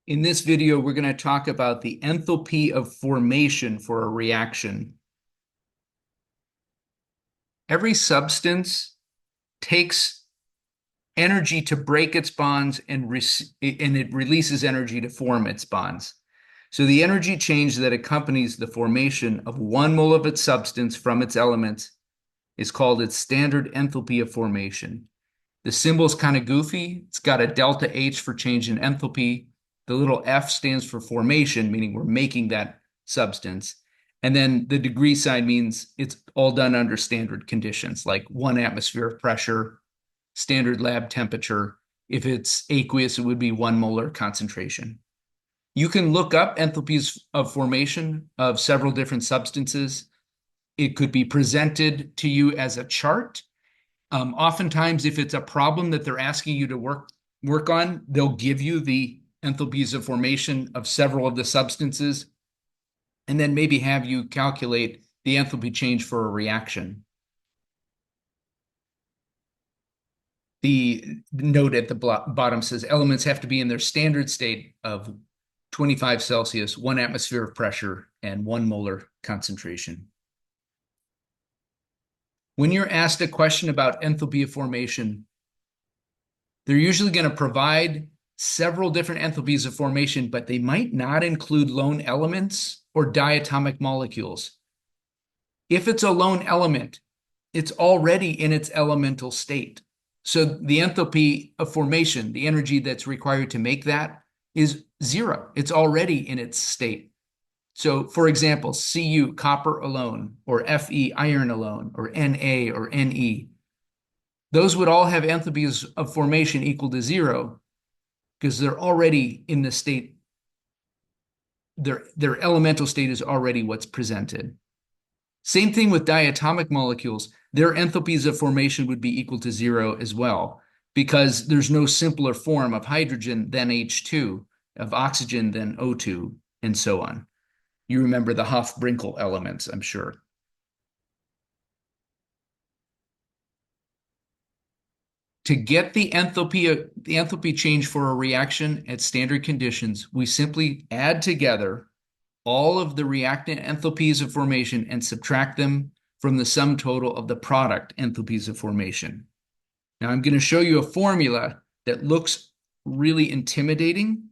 In this video, we're going to talk about the enthalpy of formation for a reaction. Every substance takes energy to break its bonds and it releases energy to form its bonds. So the energy change that accompanies the formation of 1 mole of its substance from its elements is called its standard enthalpy of formation. The symbol's kind of goofy. It's got a delta H for change in enthalpy. The little F stands for formation, meaning we're making that substance. And then the degree sign means it's all done under standard conditions, like 1 atmosphere of pressure, standard lab temperature. If it's aqueous, it would be 1 molar concentration. You can look up enthalpies of formation of several different substances. It could be presented to you as a chart. Oftentimes, if it's a problem that they're asking you to work on, they'll give you the enthalpies of formation of several of the substances, and then maybe have you calculate the enthalpy change for a reaction. The note at the bottom says elements have to be in their standard state of 25 Celsius, 1 atmosphere of pressure, and 1 molar concentration. When you're asked a question about enthalpy of formation, they're usually going to provide several different enthalpies of formation, but they might not include lone elements or diatomic molecules. If it's a lone element, it's already in its elemental state. So the enthalpy of formation, the energy that's required to make that, is 0. It's already in its state. So, for example, Cu, copper alone, or Fe, iron alone, or Na or Ne, those would all have enthalpies of formation equal to 0 because they're already in the state. Their elemental state is already what's presented. Same thing with diatomic molecules. Their enthalpies of formation would be equal to 0 as well, because there's no simpler form of hydrogen than H2, of oxygen than O2, and so on. You remember the Hofbrinkel elements, I'm sure. To get the enthalpy change for a reaction at standard conditions, we simply add together all of the reactant enthalpies of formation and subtract them from the sum total of the product enthalpies of formation. Now I'm going to show you a formula that looks really intimidating,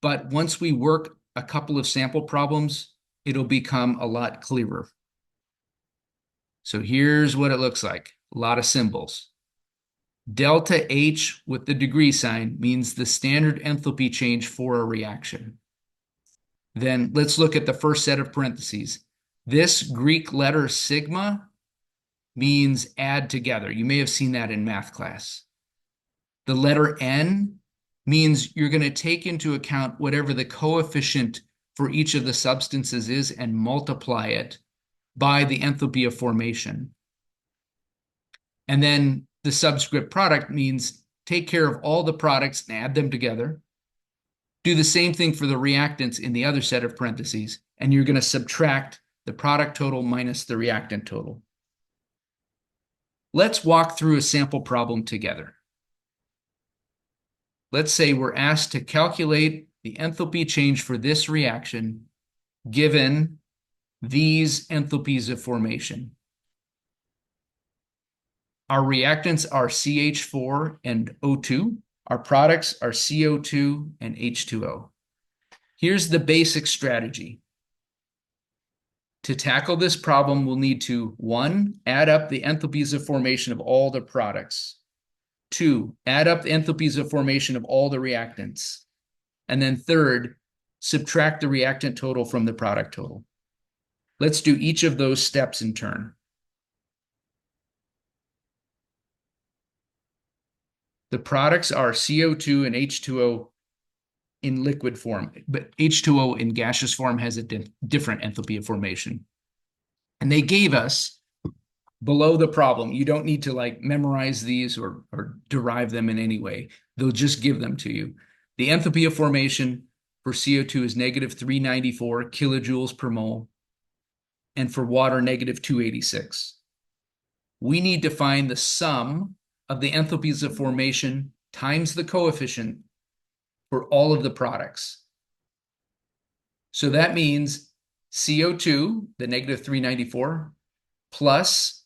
but once we work a couple of sample problems, it'll become a lot clearer. So here's what it looks like. A lot of symbols. Delta H with the degree sign means the standard enthalpy change for a reaction. Then let's look at the first set of parentheses. This Greek letter sigma means add together. You may have seen that in math class. The letter N means you're going to take into account whatever the coefficient for each of the substances is and multiply it by the enthalpy of formation. And then the subscript product means take care of all the products and add them together. Do the same thing for the reactants in the other set of parentheses, and you're going to subtract the product total minus the reactant total. Let's walk through a sample problem together. Let's say we're asked to calculate the enthalpy change for this reaction given these enthalpies of formation. Our reactants are CH4 and O2. Our products are CO2 and H2O. Here's the basic strategy. To tackle this problem, we'll need to, 1, add up the enthalpies of formation of all the products. 2, add up the enthalpies of formation of all the reactants. And then 3rd, subtract the reactant total from the product total. Let's do each of those steps in turn. The products are CO2 and H2O in liquid form, but H2O in gaseous form has a different enthalpy of formation. And they gave us below the problem. You don't need to like memorize these or derive them in any way. They'll just give them to you. The enthalpy of formation for CO2 is negative 394 kilojoules per mole, and for water, negative 286. We need to find the sum of the enthalpies of formation times the coefficient for all of the products. So that means CO2, the negative 394, plus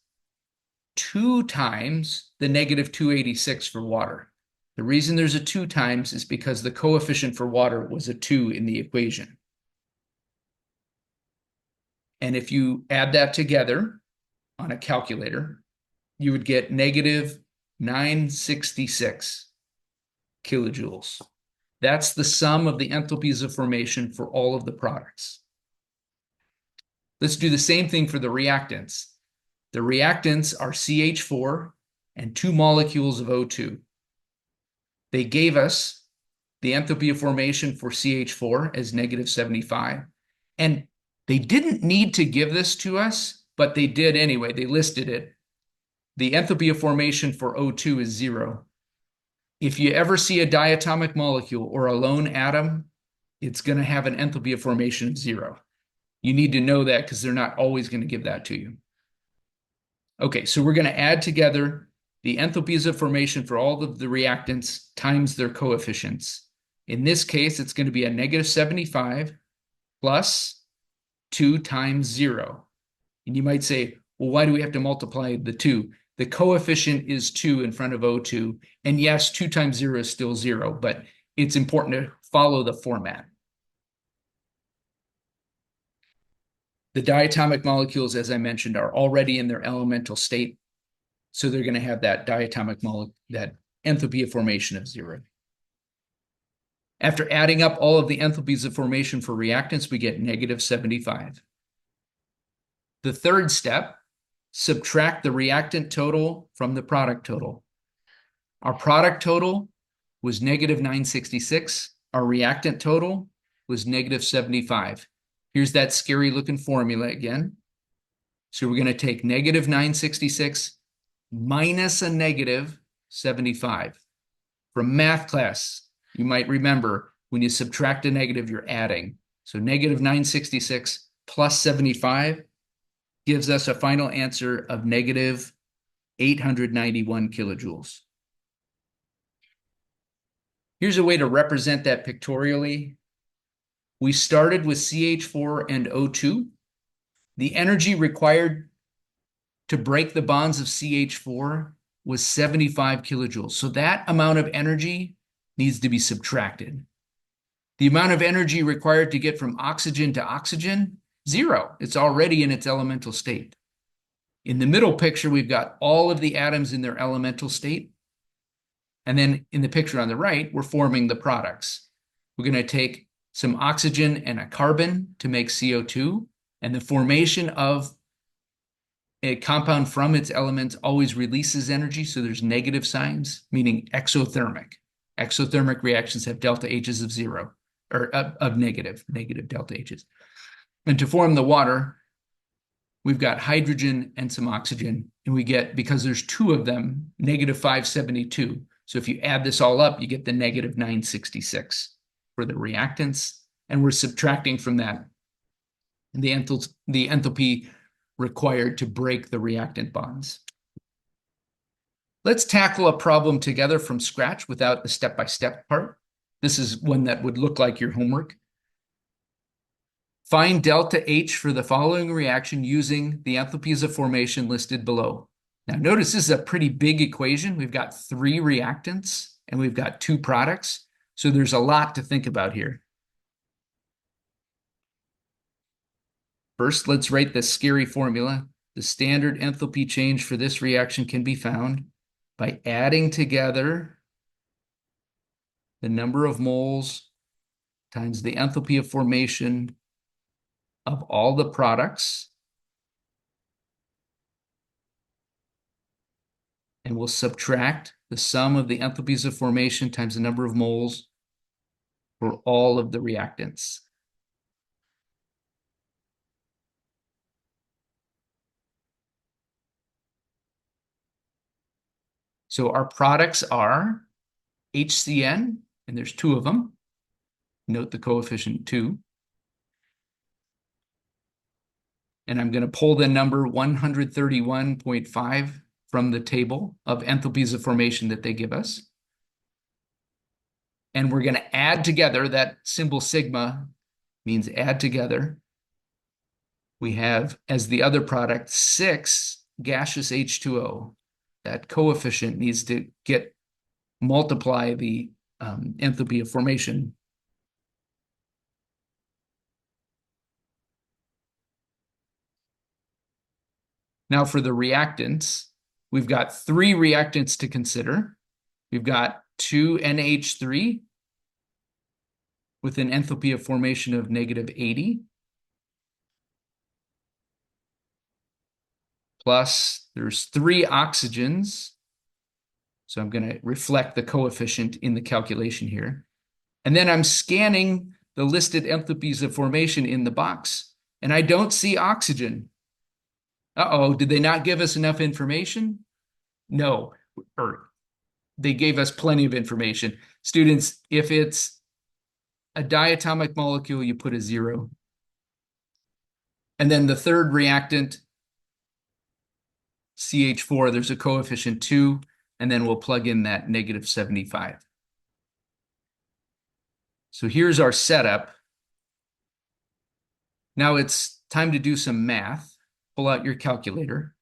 2 times the negative 286 for water. The reason there's a 2 times is because the coefficient for water was a 2 in the equation. And if you add that together on a calculator, you would get negative 966 kilojoules. That's the sum of the enthalpies of formation for all of the products. Let's do the same thing for the reactants. The reactants are CH4 and 2 molecules of O2. They gave us the enthalpy of formation for CH4 as negative 75. And they didn't need to give this to us, but they did anyway. They listed it. The enthalpy of formation for O2 is 0. If you ever see a diatomic molecule or a lone atom, it's going to have an enthalpy of formation of 0. You need to know that because they're not always going to give that to you. Okay, so we're going to add together the enthalpies of formation for all of the reactants times their coefficients. In this case, it's going to be a negative 75 plus 2 times 0. And you might say, well, why do we have to multiply the 2? The coefficient is 2 in front of O2. And yes, 2 times 0 is still 0, but it's important to follow the format. The diatomic molecules, as I mentioned, are already in their elemental state. So they're going to have that diatomic molecule, that enthalpy of formation of 0. After adding up all of the enthalpies of formation for reactants, we get negative 75. The third step, subtract the reactant total from the product total. Our product total was negative 966. Our reactant total was negative 75. Here's that scary looking formula again. So we're going to take negative 966 minus a negative 75. From math class, you might remember when you subtract a negative, you're adding. So negative 966 plus 75 gives us a final answer of negative 891 kilojoules. Here's a way to represent that pictorially. We started with CH4 and O2. The energy required to break the bonds of CH4 was 75 kilojoules. So that amount of energy needs to be subtracted. The amount of energy required to get from oxygen to oxygen, 0. It's already in its elemental state. In the middle picture, we've got all of the atoms in their elemental state. And then in the picture on the right, we're forming the products. We're going to take some oxygen and a carbon to make CO2. And the formation of a compound from its elements always releases energy. So there's negative signs, meaning exothermic. Exothermic reactions have delta H's of 0, or of negative delta H's. And to form the water, we've got hydrogen and some oxygen. And we get, because there's 2 of them, negative 572. So if you add this all up, you get the negative 966 for the reactants. And we're subtracting from that the enthalpy required to break the reactant bonds. Let's tackle a problem together from scratch without the step-by-step part. This is one that would look like your homework. Find delta H for the following reaction using the enthalpies of formation listed below. Now notice this is a pretty big equation. We've got 3 reactants and we've got 2 products. So there's a lot to think about here. First, let's write the scary formula. The standard enthalpy change for this reaction can be found by adding together the number of moles times the enthalpy of formation of all the products. And we'll subtract the sum of the enthalpies of formation times the number of moles for all of the reactants. So our products are HCN, and there's 2 of them. Note the coefficient 2. And I'm going to pull the number 131.5 from the table of enthalpies of formation that they give us. And we're going to add together. That symbol sigma means add together. We have, as the other product, 6 gaseous H2O. That coefficient needs to multiply the enthalpy of formation. Now for the reactants, we've got 3 reactants to consider. We've got 2NH3 with an enthalpy of formation of -80. Plus, there's 3 oxygens. So I'm going to reflect the coefficient in the calculation here. And then I'm scanning the listed enthalpies of formation in the box, and I don't see oxygen. Uh-oh, did they not give us enough information? No, or they gave us plenty of information. Students, if it's a diatomic molecule, you put a 0. And then the third reactant, CH4, there's a coefficient 2, and then we'll plug in that -75. So here's our setup. Now it's time to do some math. Pull out your calculator.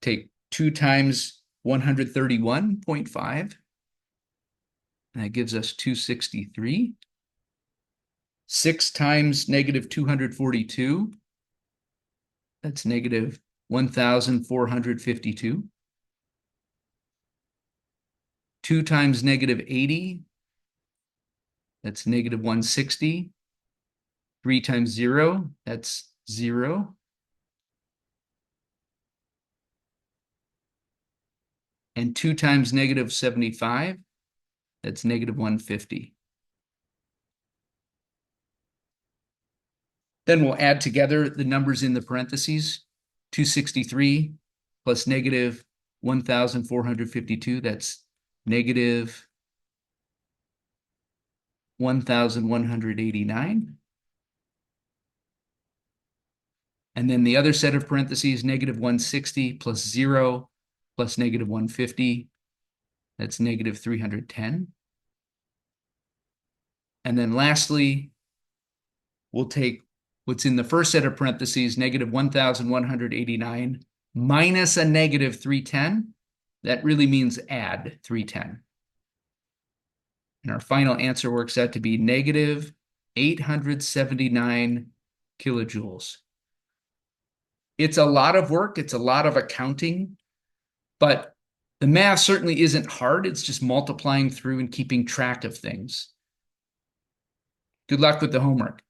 Take 2 times 131.5. And that gives us 263. 6 times -242. That's -1,452. 2 times -80. That's -160. 3 times 0, that's 0. And 2 times -75, that's -150. Then we'll add together the numbers in the parentheses. 263 plus -1,452, that's -1,189. And then the other set of parentheses, -160 plus 0 plus -150, that's -310. And then lastly, we'll take what's in the first set of parentheses, -1,189 minus a -310. That really means add 310. And our final answer works out to be -879 kilojoules. It's a lot of work. It's a lot of accounting, but the math certainly isn't hard. It's just multiplying through and keeping track of things. Good luck with the homework.